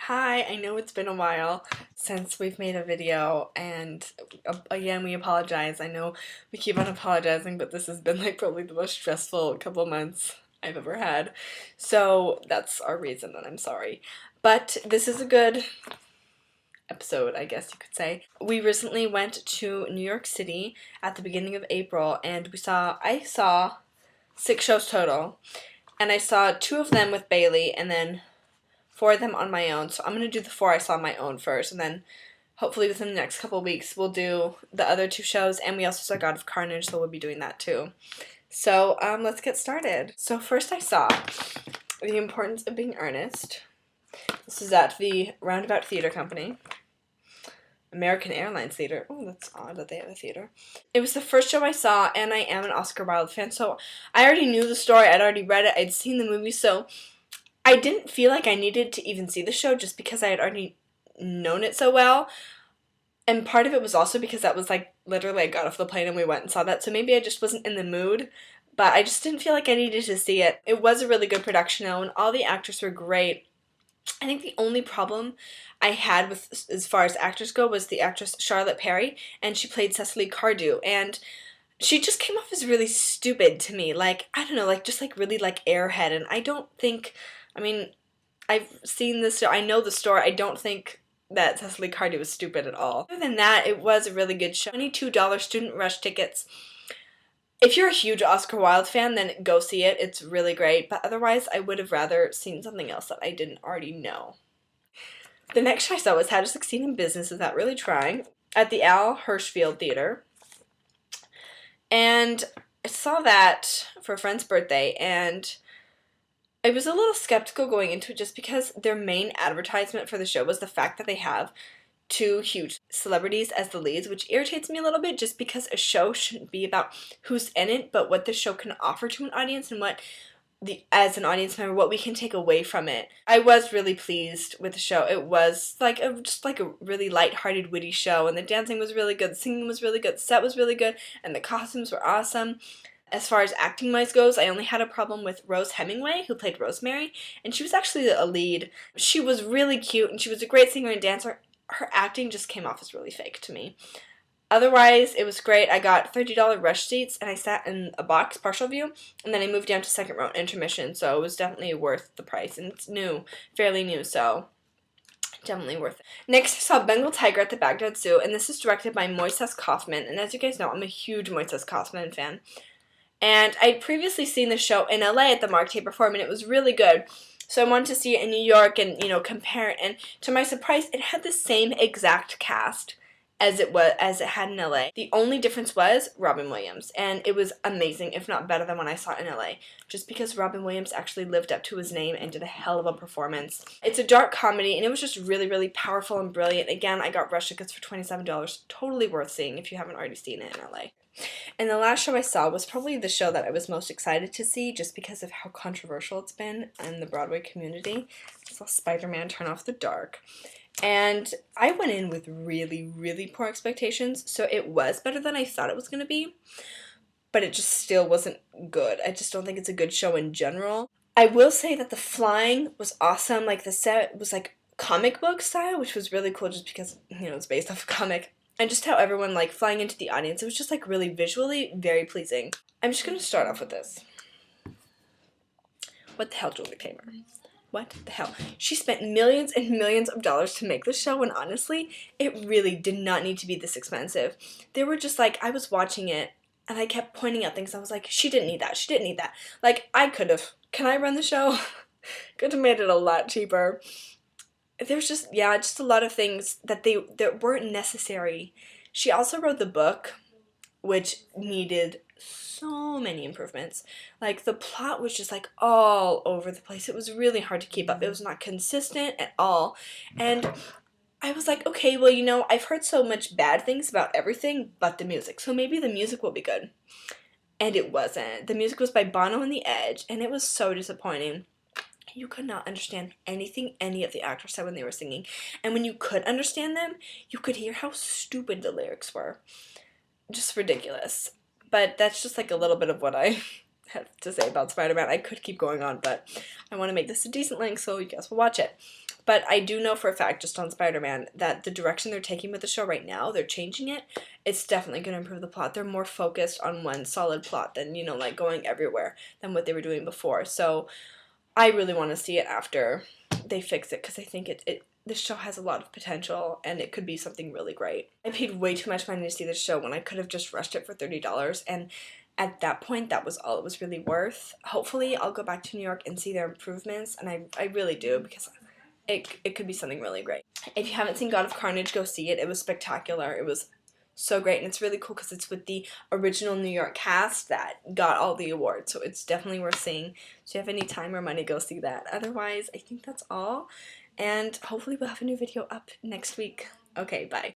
Hi, I know it's been a while since we've made a video, and again, we apologize. I know we keep on apologizing, but this has been like probably the most stressful couple of months I've ever had. So that's our reason, and I'm sorry. But this is a good episode, I guess you could say. We recently went to New York City at the beginning of April, and I saw 6 shows total, and I saw 2 of them with Bailey, and then 4 of them on my own. So I'm going to do the 4 I saw on my own first, and then hopefully within the next couple of weeks we'll do the other 2 shows, and we also saw God of Carnage, so we'll be doing that too. So let's get started. So first I saw The Importance of Being Earnest. This is at the Roundabout Theater Company. American Airlines Theater. Oh, that's odd that they have a theater. It was the first show I saw, and I am an Oscar Wilde fan, so I already knew the story, I'd already read it, I'd seen the movie, so I didn't feel like I needed to even see the show just because I had already known it so well. And part of it was also because that was like literally I got off the plane and we went and saw that. So maybe I just wasn't in the mood, but I just didn't feel like I needed to see it. It was a really good production though, and all the actors were great. I think the only problem I had with as far as actors go was the actress Charlotte Perry, and she played Cecily Cardew, and she just came off as really stupid to me. Like, I don't know, like just like really like airhead, and I don't think, I mean, I've seen this, I know the story, I don't think that Cecily Cardew was stupid at all. Other than that, it was a really good show. $22 student rush tickets. If you're a huge Oscar Wilde fan, then go see it. It's really great, but otherwise I would have rather seen something else that I didn't already know. The next show I saw was How to Succeed in Business Without Really Trying at the Al Hirschfield Theater. And I saw that for a friend's birthday, and I was a little skeptical going into it just because their main advertisement for the show was the fact that they have 2 huge celebrities as the leads, which irritates me a little bit just because a show shouldn't be about who's in it, but what the show can offer to an audience and what as an audience member, what we can take away from it. I was really pleased with the show. It was like just like a really lighthearted, witty show, and the dancing was really good, the singing was really good, the set was really good, and the costumes were awesome. As far as acting-wise goes, I only had a problem with Rose Hemingway, who played Rosemary, and she was actually a lead. She was really cute, and she was a great singer and dancer. Her acting just came off as really fake to me. Otherwise, it was great. I got $30 rush seats, and I sat in a box, partial view, and then I moved down to second row intermission, so it was definitely worth the price, and it's new, fairly new, so definitely worth it. Next, I saw Bengal Tiger at the Baghdad Zoo, and this is directed by Moises Kaufman, and as you guys know, I'm a huge Moises Kaufman fan. And I'd previously seen the show in LA at the Mark Taper Forum, and it was really good. So I wanted to see it in New York and, compare it. And to my surprise, it had the same exact cast as it had in LA. The only difference was Robin Williams, and it was amazing, if not better than when I saw it in LA, just because Robin Williams actually lived up to his name and did a hell of a performance. It's a dark comedy, and it was just really, really powerful and brilliant. Again, I got rush tickets for $27. Totally worth seeing if you haven't already seen it in LA. And the last show I saw was probably the show that I was most excited to see just because of how controversial it's been in the Broadway community. I saw Spider-Man Turn Off the Dark. And I went in with really, really poor expectations, so it was better than I thought it was going to be, but it just still wasn't good. I just don't think it's a good show in general. I will say that the flying was awesome. Like, the set was like comic book style, which was really cool just because, it's based off a comic. And just how everyone, like, flying into the audience, it was just, like, really visually very pleasing. I'm just going to start off with this. What the hell, Julie Taymor? What the hell? She spent millions and millions of dollars to make this show, and honestly, it really did not need to be this expensive. They were just, like, I was watching it, and I kept pointing out things. I was like, she didn't need that. She didn't need that. Like, I could have. Can I run the show? Could have made it a lot cheaper. There's just a lot of things that weren't necessary. She also wrote the book, which needed so many improvements. Like, the plot was just, like, all over the place. It was really hard to keep up. It was not consistent at all. And I was like, okay, well, I've heard so much bad things about everything but the music, so maybe the music will be good. And it wasn't. The music was by Bono and The Edge, and it was so disappointing. You could not understand anything any of the actors said when they were singing. And when you could understand them, you could hear how stupid the lyrics were. Just ridiculous. But that's just like a little bit of what I have to say about Spider-Man. I could keep going on, but I want to make this a decent length so you guys will watch it. But I do know for a fact, just on Spider-Man, that the direction they're taking with the show right now, they're changing it. It's definitely going to improve the plot. They're more focused on one solid plot than, you know, like going everywhere than what they were doing before. So I really want to see it after they fix it because I think this show has a lot of potential and it could be something really great. I paid way too much money to see this show when I could have just rushed it for $30, and at that point, that was all it was really worth. Hopefully, I'll go back to New York and see their improvements, and I really do because it could be something really great. If you haven't seen God of Carnage, go see it. It was spectacular. It was so great, and it's really cool because it's with the original New York cast that got all the awards, so it's definitely worth seeing. So if you have any time or money, go see that. Otherwise, I think that's all, and hopefully we'll have a new video up next week. Okay, bye.